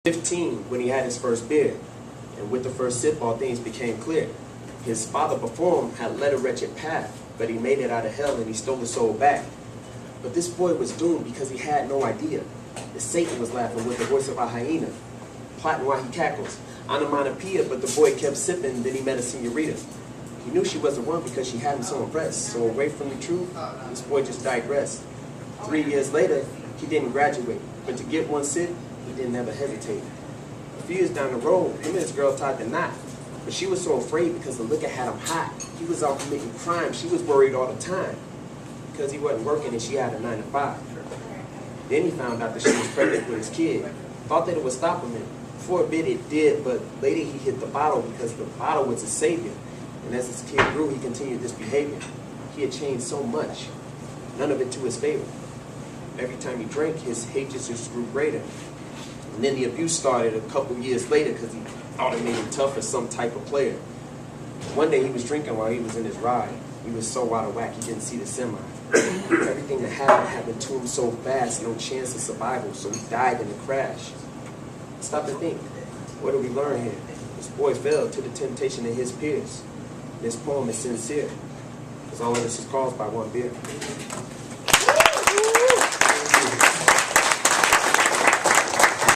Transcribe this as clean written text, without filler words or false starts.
15 when he had his first beer, and with the first sip all things became clear. His father before him had led a wretched path, but he made it out of hell and he stole his soul back. But this boy was doomed because he had no idea that Satan was laughing with the voice of a hyena, plotting while he cackles. Onomatopoeia, but the boy kept sipping, then he met a senorita. He knew she was the one because she had him so impressed, so away from the truth, this boy just digressed. 3 years later, he didn't graduate, but to get one sip, he didn't ever hesitate. A few years down the road, him and his girl tied the knot, but she was so afraid because the liquor had him hot. He was out committing crime. She was worried all the time because he wasn't working and she had a 9 to 5. Then he found out that she was pregnant with his kid. Thought that it would stop him. For a bit it did, but later he hit the bottle because the bottle was his savior. And as his kid grew, he continued this behavior. He had changed so much, none of it to his favor. Every time he drank, his hatred just grew greater. And then the abuse started a couple years later because he thought it made him tough as some type of player. One day he was drinking while he was in his ride. He was so out of whack he didn't see the semi. Everything that happened to him so fast, no chance of survival, so he died in the crash. Stop to think, what do we learn here? This boy fell to the temptation of his peers. This poem is sincere, because all of this is caused by one beer.